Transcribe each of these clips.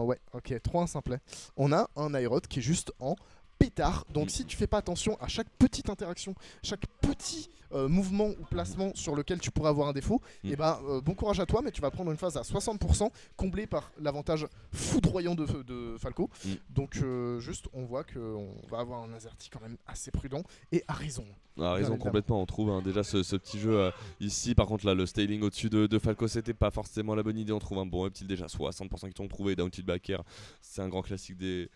Ouais, ok, 3-1 simplet. On a un Aerod qui est juste en pétard. Donc si tu fais pas attention à chaque petite interaction, chaque petit mouvement ou placement sur lequel tu pourrais avoir un défaut, et bon courage à toi, mais tu vas prendre une phase à 60%, comblé par l'avantage foudroyant de Falco. Donc juste, on voit qu'on va avoir un Azerty quand même assez prudent, et a raison. A raison complètement, on trouve déjà ce petit jeu ici. Par contre là, le styling au-dessus de Falco, c'était pas forcément la bonne idée. On trouve un bon reptile déjà, 60% qui t'ont trouvé, down tilt back air. C'est un grand classique de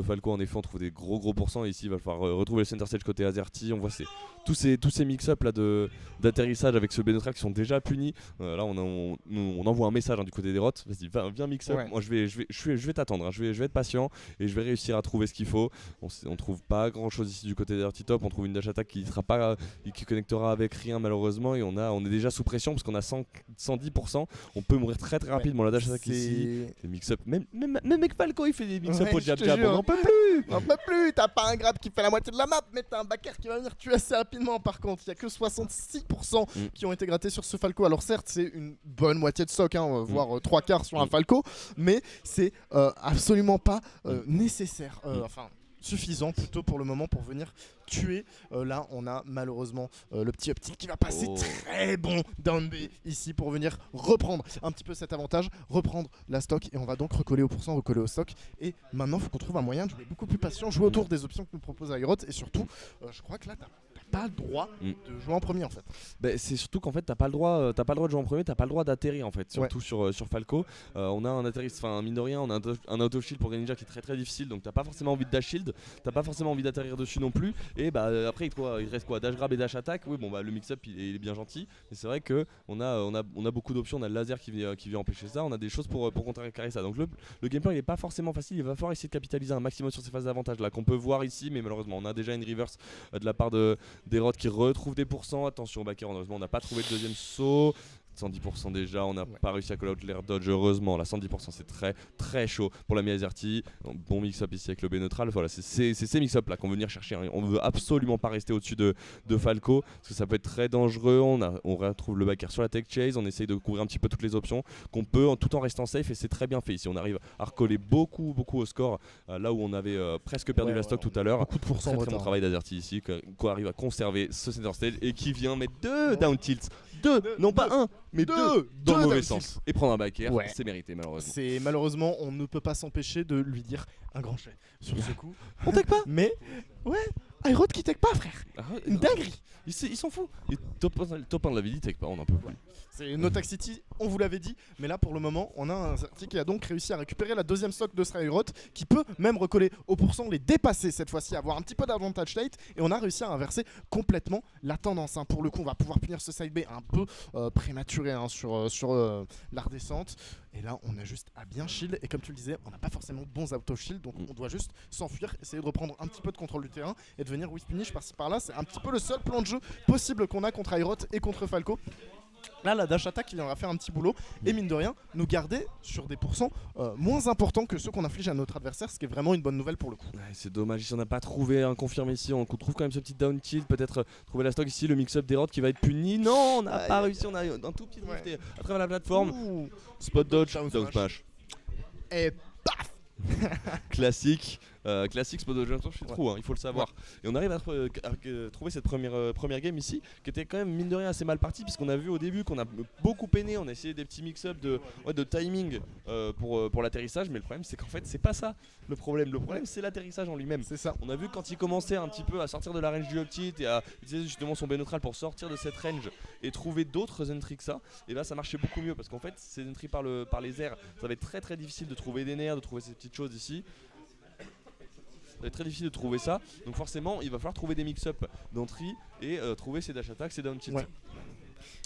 Falco. En effet, on trouve des gros pourcents. Et ici, il va falloir retrouver le center stage côté Azerty. On voit tous ces mix-up là d'atterrissage avec ce B-neutral qui sont déjà punis. Là, on envoie un message du côté des rots. Vas-y, viens mix-up. Ouais. Moi, je vais t'attendre. Je vais être patient et je vais réussir à trouver ce qu'il faut. On trouve pas grand-chose ici du côté d'Azerty top. On trouve une dash attack qui sera pas, qui connectera avec rien malheureusement. Et on est déjà sous pression parce qu'on a 110%. On peut mourir très rapidement. La dash attack ici. Les mix-up. Même avec Falco, il fait des mix-up. Jab, on n'en peut plus. On peut plus. T'as pas un grab qui fait la moitié de la map, mais t'as un backer qui va venir tuer assez rapidement. Par contre, il y a que 66% qui ont été grattés sur ce Falco. Alors certes, c'est une bonne moitié de stock, voire 3/4 sur un Falco, mais c'est absolument pas nécessaire. Enfin, suffisant plutôt pour le moment pour venir tuer. Là, on a malheureusement le petit Optic qui va passer très bon down B ici pour venir reprendre un petit peu cet avantage, reprendre la stock, et on va donc recoller au pourcent, recoller au stock. Et maintenant, il faut qu'on trouve un moyen de jouer beaucoup plus patient, jouer autour des options que nous propose Aerot, et surtout, je crois que là, t'as pas le droit de jouer en premier en fait. C'est surtout qu'en fait t'as pas le droit de jouer en premier, t'as pas le droit d'atterrir en fait, surtout sur Falco. On a un atterrissage, enfin mine de rien, on a un auto shield pour Greninja qui est très difficile, donc t'as pas forcément envie de dash shield, t'as pas forcément envie d'atterrir dessus non plus. Et après il reste quoi, dash grab et dash attack. Oui le mix-up il est bien gentil, mais c'est vrai que on a beaucoup d'options. On a le laser qui vient empêcher ça, on a des choses pour contrecarrer ça. Donc le gameplay il est pas forcément facile, il va falloir essayer de capitaliser un maximum sur ces phases d'avantage là qu'on peut voir ici, mais malheureusement on a déjà une reverse de la part des rots qui retrouvent des pourcents. Attention au backer, heureusement on n'a pas trouvé le deuxième saut. 110% déjà, on n'a pas réussi à call out l'air dodge, heureusement. Là 110% c'est très chaud pour la Azerty. Bon mix-up ici avec le B neutral. Voilà, c'est ces mix-up là qu'on veut venir chercher. On veut absolument pas rester au-dessus de Falco parce que ça peut être très dangereux. On retrouve le backer sur la tech chase, on essaye de couvrir un petit peu toutes les options qu'on peut tout en restant safe, et c'est très bien fait ici. On arrive à recoller beaucoup au score là où on avait presque perdu la stock tout à l'heure. Beaucoup de pourcents. Très bon travail d'Azerty ici qui arrive à conserver ce center stage et qui vient mettre 2 down tilts. 2, non pas 1, mais 2 dans le mauvais sens. Et prendre un back air, c'est mérité malheureusement. Malheureusement, on ne peut pas s'empêcher de lui dire un grand chef sur ce coup. On tech pas. Mais Aerot qui tech pas, frère. Une dinguerie. Ils s'en fout. Et top 1 de la vie, tech pas, on en peut plus. C'est Notaxity, on vous l'avait dit, mais là pour le moment, on a un Azerty qui a donc réussi à récupérer la deuxième stock de Aerot, qui peut même recoller au pourcent, les dépasser cette fois-ci, avoir un petit peu d'avantage late, et on a réussi à inverser complètement la tendance. Pour le coup, on va pouvoir punir ce side B un peu prématuré sur la redescente. Et là, on a juste à bien shield, et comme tu le disais, on n'a pas forcément de bons auto-shield, donc on doit juste s'enfuir, essayer de reprendre un petit peu de contrôle du terrain, et de venir whiff punish par-ci par-là. C'est un petit peu le seul plan de jeu possible qu'on a contre Aerot et contre Falco. Là, la dash attack, il viendra faire un petit boulot et mine de rien, nous garder sur des pourcents moins importants que ceux qu'on inflige à notre adversaire, ce qui est vraiment une bonne nouvelle pour le coup. C'est dommage, ici on n'a pas trouvé un confirmé ici, on trouve quand même ce petit down tilt, peut-être trouver la stock ici, le mix-up des rods qui va être puni. Non, on n'a pas réussi, on a un tout petit drift à travers la plateforme. Spot dodge, down smash. Et paf. Classique spot dodge, je suis trop, il faut le savoir. Et on arrive à trouver cette première game ici qui était quand même mine de rien assez mal partie, puisqu'on a vu au début qu'on a beaucoup peiné, on a essayé des petits mix-up de timing pour l'atterrissage, mais le problème c'est qu'en fait c'est pas ça le problème c'est l'atterrissage en lui-même. C'est ça. On a vu quand il commençait un petit peu à sortir de la range du up-tilt et à utiliser justement son B neutral pour sortir de cette range et trouver d'autres entries que ça, et là ça marchait beaucoup mieux, parce qu'en fait ces entries par les airs, ça va être très difficile de trouver des nerfs, de trouver ces petites choses ici. Ça va être très difficile de trouver ça, donc forcément il va falloir trouver des mix-up d'entrée et trouver ses dash attacks, ses down tilts.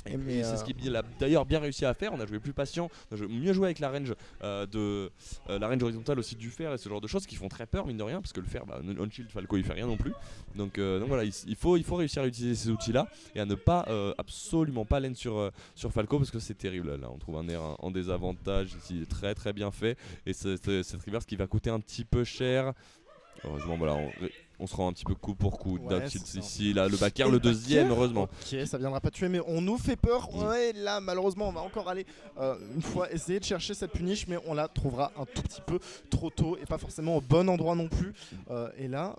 Et c'est ce qu'il a d'ailleurs bien réussi à faire. On a joué plus patient, on a mieux joué avec la range la range horizontale aussi du fer et ce genre de choses qui font très peur mine de rien, parce que le fer, on shield Falco il fait rien non plus. Donc voilà, il faut réussir à utiliser ces outils là et à ne pas absolument pas lane sur Falco, parce que c'est terrible. Là on trouve un air en désavantage ici, très bien fait, et cette reverse qui va coûter un petit peu cher. Heureusement voilà, On se rend un petit peu coup pour coup. Ouais, Down tilt c'est ça. ici, là, le backer, Et le deuxième, backer, heureusement. Ok, ça viendra pas tuer, mais on nous fait peur. Ouais, là, malheureusement, on va encore aller une fois essayer de chercher cette punish, mais on la trouvera un tout petit peu trop tôt et pas forcément au bon endroit non plus. Et là,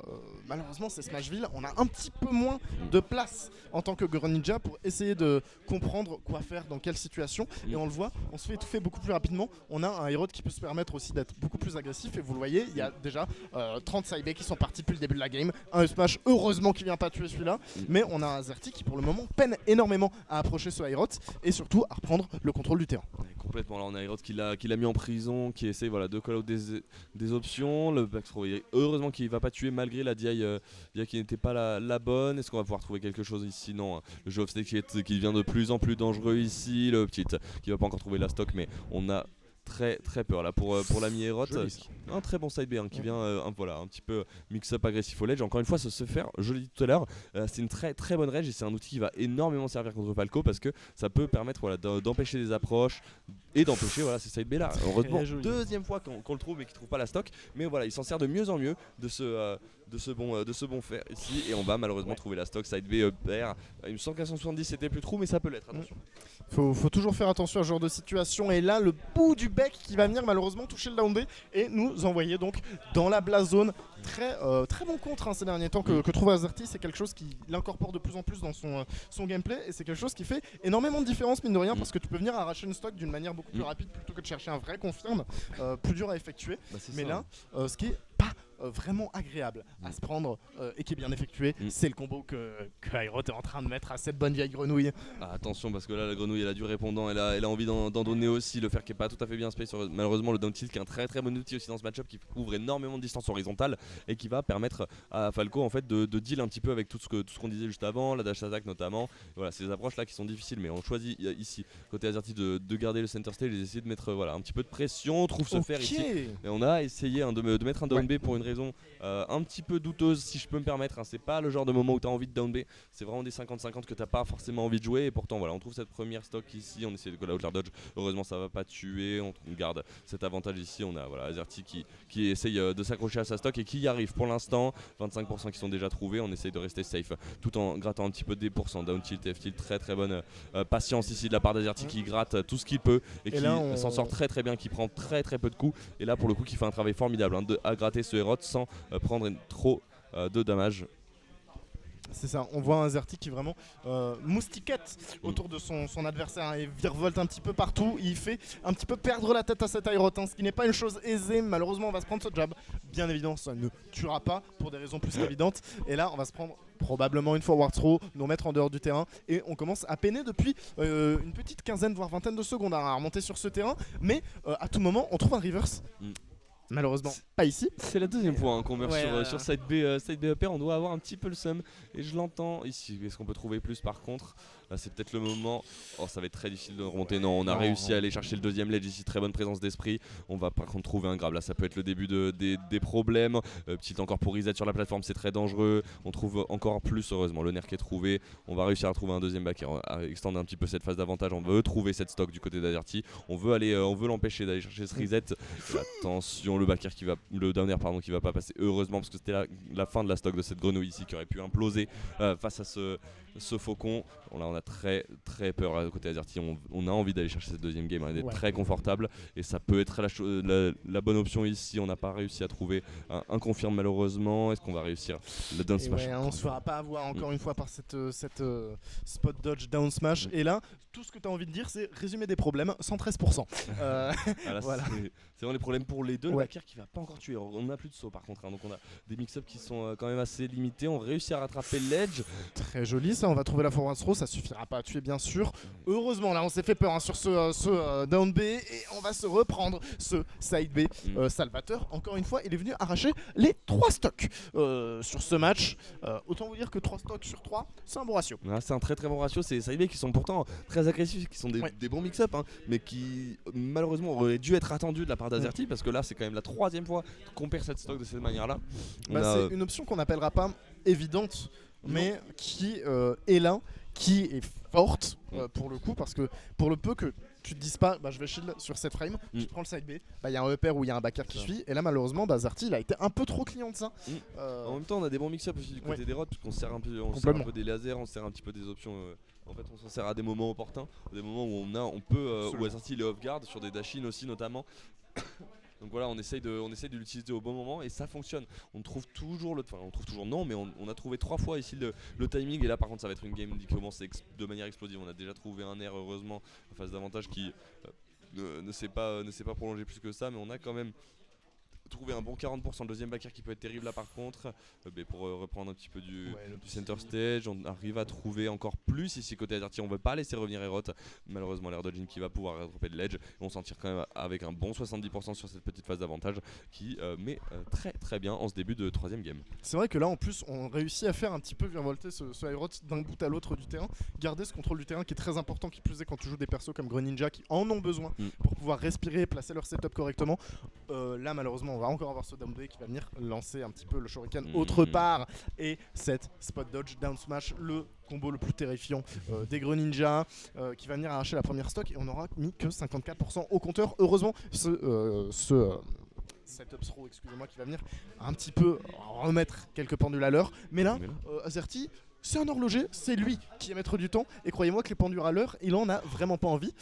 malheureusement, c'est Smashville. On a un petit peu moins de place en tant que Greninja pour essayer de comprendre quoi faire dans quelle situation. Et on le voit, on se fait étouffer beaucoup plus rapidement. On a un Herod qui peut se permettre aussi d'être beaucoup plus agressif. Et vous le voyez, il y a déjà 30 side B qui sont partis depuis le début de la game. Un Smash, heureusement qu'il vient pas tuer celui-là. Mais on a un Azerty qui pour le moment peine énormément à approcher ce Herod et surtout à reprendre le contrôle du terrain. Ouais, complètement, là on a Herod qui l'a mis en prison, qui essaie voilà, de call out des options. Le back throw, heureusement qu'il va pas tuer malgré la DI qui n'était pas la bonne. Est-ce qu'on va pouvoir trouver quelque chose ici? Non, hein. Le jeu off stake qui devient de plus en plus dangereux ici. Le petit qui va pas encore trouver la stock, mais on a très peur là pour l'ami Herod. Un très bon side B qui vient un petit peu mix-up agressif au ledge. Encore une fois, se faire, je l'ai dit tout à l'heure, c'est une très bonne rage et c'est un outil qui va énormément servir contre Falco parce que ça peut permettre d'empêcher des approches et d'empêcher ces side B là. Heureusement, deuxième fois qu'on le trouve mais qu'il trouve pas la stock, mais voilà, il s'en sert de mieux en mieux de ce bon fer ici et on va malheureusement trouver la stock side B pair. Il me semble qu'à 170 c'était plus true mais ça peut l'être, attention. Faut toujours faire attention à ce genre de situation et là le bout du bec qui va venir malheureusement toucher le down B et nous envoyer donc dans la blast zone. Très bon contre ces derniers temps que trouve Azerty, c'est quelque chose qui l'incorpore de plus en plus dans son gameplay et c'est quelque chose qui fait énormément de différence mine de rien parce que tu peux venir arracher une stock d'une manière beaucoup plus rapide plutôt que de chercher un vrai confirm plus dur à effectuer. Mais là ce qui est pas vraiment agréable à se prendre et qui est bien effectué, c'est le combo que Aerot est en train de mettre à cette bonne vieille grenouille. Attention parce que là la grenouille elle a du répondant, elle a envie d'en donner aussi, le fer qui est pas tout à fait bien space sur malheureusement le down tilt qui est un très bon outil aussi dans ce match-up qui couvre énormément de distance horizontale et qui va permettre à Falco en fait de deal un petit peu avec tout ce qu'on disait juste avant, la dash attack notamment. Et voilà, ces approches là qui sont difficiles mais on choisit ici côté Azerty de garder le center stage et d'essayer de mettre un petit peu de pression, on trouve ce fer ici et on a essayé de mettre un down B pour une raison un petit peu douteuse si je peux me permettre, c'est pas le genre de moment où tu as envie de down B, c'est vraiment des 50-50 que t'as pas forcément envie de jouer et pourtant voilà on trouve cette première stock ici, on essaie de call out l'air dodge, heureusement ça va pas tuer, on garde cet avantage ici, on a Azerty qui essaye de s'accrocher à sa stock et qui y arrive pour l'instant, 25% qui sont déjà trouvés, on essaye de rester safe tout en grattant un petit peu des pourcents, down tilt, F tilt, très bonne patience ici de la part d'Azerty qui gratte tout ce qu'il peut et qui s'en sort très bien, qui prend très peu de coups et là pour le coup qui fait un travail formidable à gratter ce Herod sans prendre trop de damage. C'est ça, on voit un Azerty qui vraiment moustiquette autour de son adversaire et virevolte un petit peu partout. Il fait un petit peu perdre la tête à cet Aerot, ce qui n'est pas une chose aisée. Malheureusement, on va se prendre ce jab. Bien évidemment, ça ne tuera pas pour des raisons plus évidentes. Et là, on va se prendre probablement une forward throw, nous remettre en dehors du terrain. Et on commence à peiner depuis une petite quinzaine, voire vingtaine de secondes à remonter sur ce terrain. Mais à tout moment, on trouve un reverse. Malheureusement, pas ici. C'est la deuxième fois qu'on meurt sur side B upper, on doit avoir un petit peu le seum et je l'entends ici. Est-ce qu'on peut trouver plus par contre? Là c'est peut-être le moment. Oh ça va être très difficile de remonter. Non, on a réussi à aller chercher le deuxième ledge ici, très bonne présence d'esprit. On va par contre trouver un grab. Là ça peut être le début des problèmes. Petit encore pour reset sur la plateforme, c'est très dangereux. On trouve encore plus heureusement le nerf qui est trouvé. On va réussir à trouver un deuxième backer, à extendre un petit peu cette phase d'avantage. On veut trouver cette stock du côté d'Azerty. On veut l'empêcher d'aller chercher ce reset. Attention le backer le downer qui va pas passer heureusement parce que c'était la fin de la stock de cette grenouille ici qui aurait pu imploser face à ce faucon. Là on a très peur à côté Azerty, on a envie d'aller chercher cette deuxième game, d'être très confortable et ça peut être la bonne option ici. On n'a pas réussi à trouver un confirme malheureusement. Est-ce qu'on va réussir le down smash? On se fera pas avoir encore une fois par cette spot dodge down smash et là tout ce que tu as envie de dire c'est résumer des problèmes 113%. Voilà. C'est vraiment les problèmes pour les deux. Le backer qui va pas encore tuer, on n'a plus de saut par contre donc on a des mix-up qui sont quand même assez limités. On réussit à rattraper l'edge, très joli ça. On va trouver la forward throw, ça suffira pas à tuer bien sûr. Heureusement là on s'est fait peur sur ce down B et on va se reprendre ce side B. Salvateur encore une fois il est venu arracher les 3 stocks sur ce match. Autant vous dire que 3 stocks sur 3 c'est un bon ratio. C'est un très bon ratio. C'est side B qui sont pourtant très agressifs, qui sont des bons mix-up mais qui malheureusement auraient dû être attendus de la part d'Azerty parce que là c'est quand même la 3e fois qu'on perd cette stock de cette manière là. C'est une option qu'on n'appellera pas évidente mais qui est là, qui est forte pour le coup parce que pour le peu que tu te dises pas, je vais shield sur cette frame, tu prends le side B, il y a un upper ou il y a un backer qui suit, et là malheureusement Azerty il a été un peu trop client de ça. En même temps on a des bons mix-up aussi du côté des rods, puisqu'on sert un peu, des lasers, on sert un petit peu des options. En fait, on s'en sert à des moments opportuns, des moments où on peut, où Azerty il est off guard sur des dash-in aussi notamment. Donc voilà, on essaye de l'utiliser au bon moment et ça fonctionne. On trouve toujours non, mais on a trouvé 3 fois ici le timing, et là par contre ça va être une game qui commence de manière explosive. On a déjà trouvé un air heureusement en phase d'avantage qui ne s'est pas prolongé plus que ça, mais on a quand même trouver un bon 40%, le deuxième backer qui peut être terrible là par contre. Pour reprendre un petit peu du center stage, on arrive à trouver encore plus ici côté Azerty. On veut pas laisser revenir Herod, malheureusement l'air dodging qui va pouvoir rattraper de l'edge, et on s'en tire quand même avec un bon 70% sur cette petite phase d'avantage qui met très très bien en ce début de 3ème game. C'est vrai que là en plus on réussit à faire un petit peu virevolter ce Herod d'un bout à l'autre du terrain, garder ce contrôle du terrain qui est très important, qui plus est quand tu joues des persos comme Greninja qui en ont besoin pour pouvoir respirer, placer leur setup correctement. Là malheureusement on va encore avoir ce down 2 qui va venir lancer un petit peu le shuriken autre part, et cette spot dodge down smash, le combo le plus terrifiant des Greninja qui va venir arracher la première stock, et on aura mis que 54% au compteur. Heureusement ce setup throw, excusez-moi, qui va venir un petit peu remettre quelques pendules à l'heure, mais là Azerty c'est un horloger, c'est lui qui va mettre du temps, et croyez-moi que les pendules à l'heure, il en a vraiment pas envie.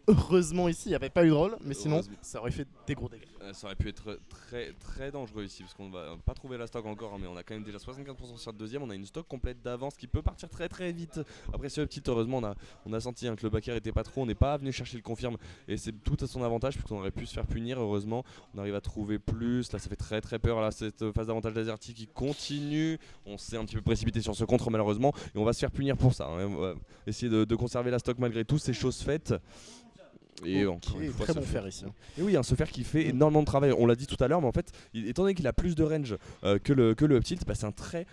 Heureusement ici il n'y avait pas eu de roll, mais sinon ça aurait fait des gros dégâts. Ça aurait pu être très très dangereux ici, parce qu'on va pas trouver la stock encore, mais on a quand même déjà 75% sur le deuxième. On a une stock complète d'avance qui peut partir très très vite. Après ce petit, heureusement on a senti que le backer était pas trop, on n'est pas venu chercher le confirme, et c'est tout à son avantage puisqu'on aurait pu se faire punir. Heureusement on arrive à trouver plus, là ça fait très très peur, là cette phase d'avantage d'Azerty qui continue. On s'est un petit peu précipité sur ce contre malheureusement, et on va se faire punir pour ça, hein. On va essayer de conserver la stock malgré tout, ces choses faites. Et encore une fois, très bon fer ici. Et oui, ce fer qui fait énormément de travail. On l'a dit tout à l'heure, mais en fait, étant donné qu'il a plus de range que le up tilt, c'est un très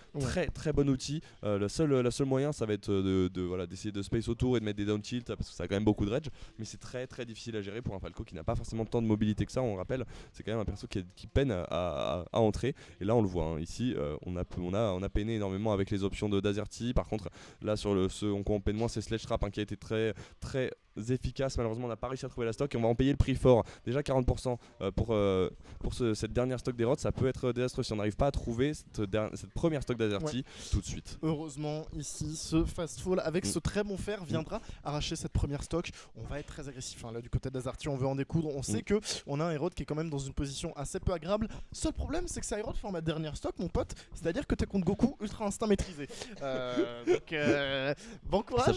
très bon outil. Le seul moyen, ça va être d'essayer de space autour et de mettre des down tilt, parce que ça a quand même beaucoup de range, mais c'est très très difficile à gérer pour un Falco qui n'a pas forcément tant de mobilité que ça. On rappelle, c'est quand même un perso qui peine à entrer. Et là, on le voit. Hein, ici, on a peiné énormément avec les options d'Azerty. Par contre, là sur on peine moins, c'est Sledge Trap qui a été très très efficace. Malheureusement on n'a pas réussi à trouver la stock, et on va en payer le prix fort. Déjà 40% pour cette dernière stock des rods, ça peut être désastreux si on n'arrive pas à trouver cette première stock d'Azerty tout de suite. Heureusement ici ce fast fall avec ce très bon fer viendra arracher cette première stock. On va être très agressif, hein. Là du côté d'Azerty on veut en découdre. On sait que on a un Herod qui est quand même dans une position assez peu agréable. Seul problème c'est que c'est Herod format dernière stock mon pote, c'est à dire que t'es contre Goku ultra instinct maîtrisé. Donc bon courage.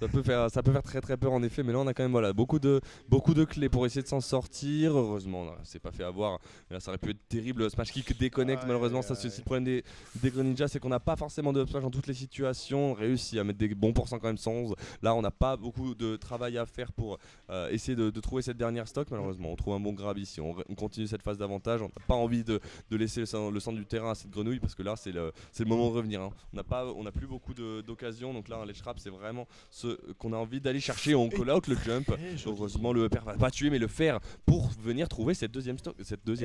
Ça peut faire très très peur en effet, mais là on a quand même beaucoup de clés pour essayer de s'en sortir. Heureusement là, c'est pas fait avoir, mais là ça aurait pu être terrible. Smash kick déconnecte, malheureusement ça c'est aussi le problème des Greninja, c'est qu'on n'a pas forcément de up smash dans toutes les situations. On réussit à mettre des bons pourcents quand même, 111. Là on n'a pas beaucoup de travail à faire pour essayer de trouver cette dernière stock. Malheureusement on trouve un bon grab ici, on continue cette phase d'avantage. On n'a pas envie de laisser le centre du terrain à cette grenouille, parce que là c'est le moment de revenir, hein. On n'a plus beaucoup d'occasions, donc là un ledge trap c'est vraiment qu'on a envie d'aller chercher. On call out le jump. Heureusement le upper va pas tuer, mais le faire pour venir trouver cette deuxième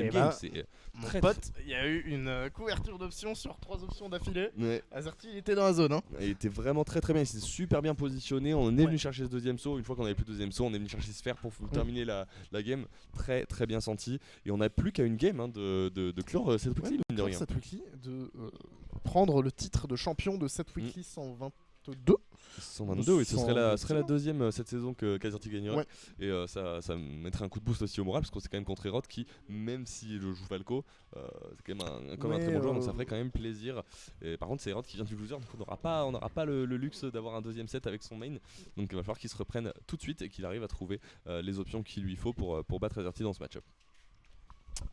game. C'est très pote. Il y a eu une couverture d'options sur 3 options d'affilée. Azerty il était dans la zone, hein. Il était vraiment très très bien. Il s'est super bien positionné. On est venu chercher ce deuxième saut. Une fois qu'on avait plus de deuxième saut, on est venu chercher ce fer pour terminer la game. Très très bien senti. Et on n'a plus qu'à une game, hein, de clore cette weekly. De prendre le titre de champion de cette weekly 122. 122, oui, ce serait la deuxième cette saison qu'Azerty gagnerait. Et ça mettrait un coup de boost aussi au moral, parce qu'on c'est quand même contre Herod qui, même si je joue Falco, c'est quand même un très bon joueur, donc ça ferait quand même plaisir. Et par contre c'est Herod qui vient du loser, donc on n'aura pas le luxe d'avoir un deuxième set avec son main, donc il va falloir qu'il se reprenne tout de suite et qu'il arrive à trouver les options qu'il lui faut pour battre Azerty dans ce match-up.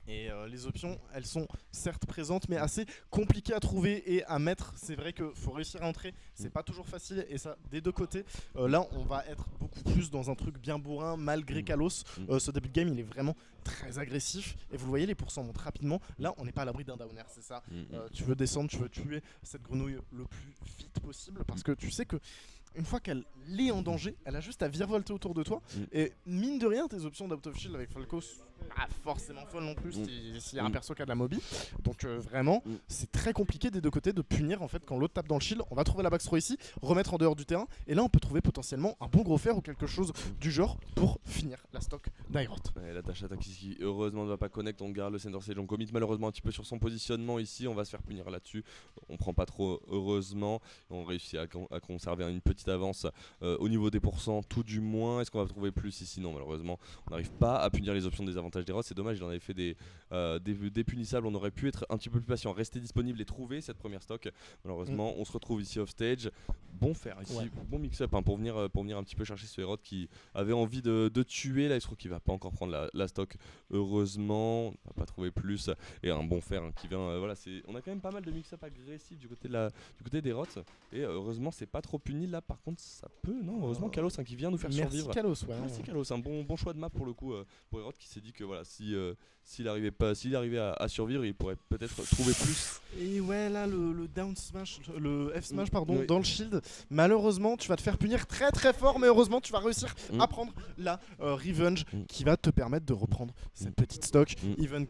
Et les options, elles sont certes présentes, mais assez compliquées à trouver et à mettre. C'est vrai qu'il faut réussir à entrer, c'est pas toujours facile, et ça des deux côtés. Là, on va être beaucoup plus dans un truc bien bourrin, malgré Kalos. Ce début de game, il est vraiment très agressif, et vous le voyez, les pourcents montent rapidement. Là, on n'est pas à l'abri d'un downer, c'est ça. Tu veux descendre, tu veux tuer cette grenouille le plus vite possible, parce que tu sais que une fois qu'elle est en danger, elle a juste à virevolter autour de toi. Et mine de rien, tes options d'out of shield avec Falco pas forcément folle non plus s'il y a un perso qui a de la mobi. Donc vraiment, c'est très compliqué des deux côtés de punir en fait quand l'autre tape dans le shield. On va trouver la backthrow ici, remettre en dehors du terrain, et là on peut trouver potentiellement un bon gros fer ou quelque chose du genre pour finir la stock d'Airot. La dash attack ici, heureusement ne va pas connect, on garde le center stage, on commit malheureusement un petit peu sur son positionnement ici, on va se faire punir là-dessus, on prend pas trop heureusement, on réussit à conserver une petite avance au niveau des pourcents tout du moins. Est-ce qu'on va trouver plus ici? Non, malheureusement on n'arrive pas à punir les options des avantages d'Airot, c'est dommage, il en avait fait des punissables, on aurait pu être un petit peu plus patient, rester disponible et trouver cette première stock. Malheureusement on se retrouve ici off stage, bon fer ici, bon mix-up pour venir un petit peu chercher ce Airot qui avait envie de tuer. Là il se trouve qu'il va pas encore prendre la stock, heureusement on va pas trouver plus, et un bon fer qui vient, on a quand même pas mal de mix-up agressifs du côté d'Airot, et heureusement c'est pas trop puni là. Par contre ça peut, non, heureusement Kalos qui vient nous faire survivre. Merci Kalos, un bon choix de map pour le coup pour Airot, qui s'est dit que voilà, s'il arrivait à survivre, il pourrait peut-être trouver plus. Et ouais, là le down smash, le F smash pardon, dans le shield, malheureusement tu vas te faire punir très très fort, mais heureusement tu vas réussir à prendre la revenge qui va te permettre de reprendre cette petite stock. Even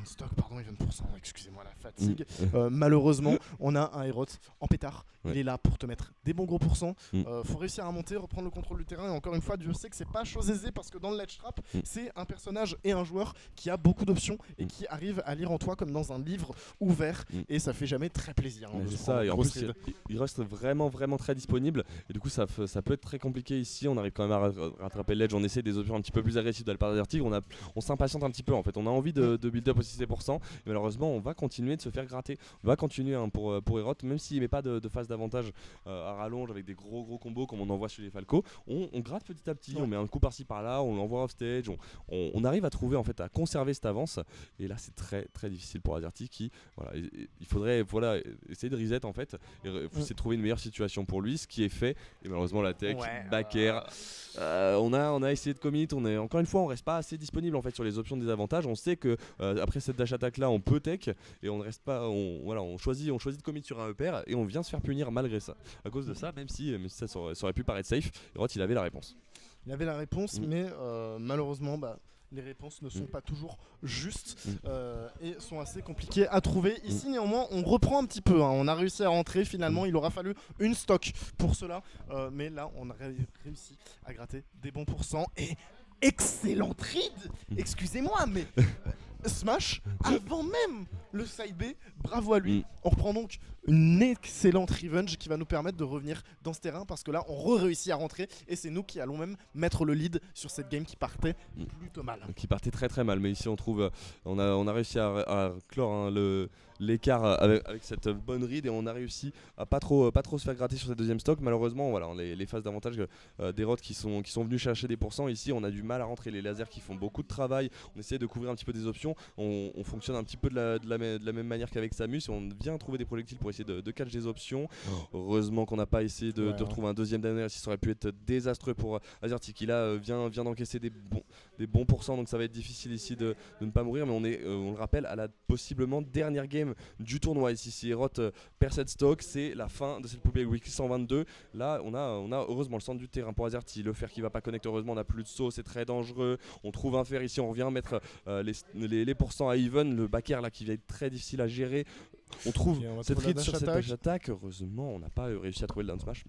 stock, pardon, even pourcent, excusez-moi la fatigue. Malheureusement on a un Airot en pétard, il est là pour te mettre des bons gros pourcents. Faut réussir à monter, reprendre le contrôle du terrain, et encore une fois Dieu sait que c'est pas chose aisée, parce que dans le ledge trap c'est un personnage et un joueur qui a beaucoup d'options et qui arrive à lire en toi comme dans un livre ouvert, et ça fait jamais très plaisir. C'est ça, et en plus il reste vraiment très disponible, et du coup ça peut être très compliqué ici. On arrive quand même à rattraper le ledge, on essaie des options un petit peu plus agressives de la part d'Azerty, on s'impatiente un petit peu en fait, on a envie de build up aussi 6%, et malheureusement on va continuer de se faire gratter, on va continuer pour Airot, même s'il met pas de phase d'avantage à rallonge avec des gros combos comme on en voit chez les Falco, on gratte petit à petit, on met un coup par-ci par-là, on l'envoie off stage, on arrive à trouver en fait, à conserver cette avance, et là c'est très difficile pour Azerty qui, voilà, il faudrait essayer de reset en fait, et essayer de trouver une meilleure situation pour lui, ce qui est fait, et malheureusement la tech, back air, on a essayé de commit, encore une fois on reste pas assez disponible en fait sur les options des avantages, on sait que après cette dash attack là on peut tech, et on reste pas, on choisit de commit sur un EPR, et on vient se faire punir malgré ça, à cause de ça, même si ça aurait pu paraître safe. Airot il avait la réponse. Mais malheureusement les réponses ne sont pas toujours justes et sont assez compliquées à trouver. Ici néanmoins on reprend un petit peu, on a réussi à rentrer finalement, il aura fallu une stock pour cela, mais là on a réussi à gratter des bons pourcents, et excellent trade, excusez-moi, mais Smash avant même le side B, bravo à lui. On reprend donc une excellente revenge qui va nous permettre de revenir dans ce terrain, parce que là on réussit à rentrer, et c'est nous qui allons même mettre le lead sur cette game qui partait plutôt mal. Qui partait très mal, mais ici on trouve, on a réussi à clore l'écart avec cette bonne read, et on a réussi à pas trop se faire gratter sur cette deuxième stock. Malheureusement voilà, les phases d'avantage d'Airot qui sont venus chercher des pourcents, ici on a du mal à rentrer, les lasers qui font beaucoup de travail, on essaie de couvrir un petit peu des options, on fonctionne un petit peu de la même manière qu'avec Samus, et on vient trouver des projectiles pour essayer de catch des options. Heureusement qu'on n'a pas essayé de retrouver un deuxième dernier, si ça aurait pu être désastreux pour Azerty, qui là vient d'encaisser des bons pourcents, donc ça va être difficile ici de ne pas mourir, mais on le rappelle, à la possiblement dernière game du tournoi. Ici si Airot perd cette stock, c'est la fin de cette poupée Weekly 122. Là on a heureusement le centre du terrain pour Azerty, le fer qui va pas connecter, heureusement on n'a plus de saut, c'est très dangereux, on trouve un fer ici, on revient mettre les pourcents à even, le back air là qui va être très difficile à gérer, on trouve cette read sur cette dash attack, heureusement on n'a pas réussi à trouver le down smash.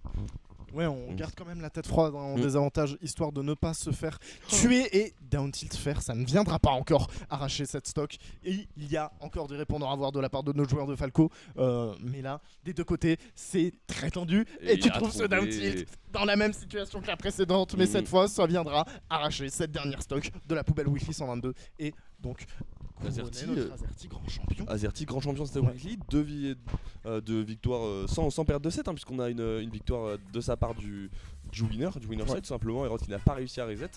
Ouais, on garde quand même la tête froide en désavantage, histoire de ne pas se faire tuer, et down tilt fer, ça ne viendra pas encore arracher cette stock. Et il y a encore des répondants à voir de la part de nos joueurs de Falco, mais là, des deux côtés, c'est très tendu, et tu trouves ce down tilt dans la même situation que la précédente, mais cette fois, ça viendra arracher cette dernière stock de la poubelle Weekly 122, et donc Azerty grand champion cette weekly, deux victoires sans perdre de set, puisqu'on a une victoire de sa part du winner 7 tout simplement, Airot qui n'a pas réussi à reset.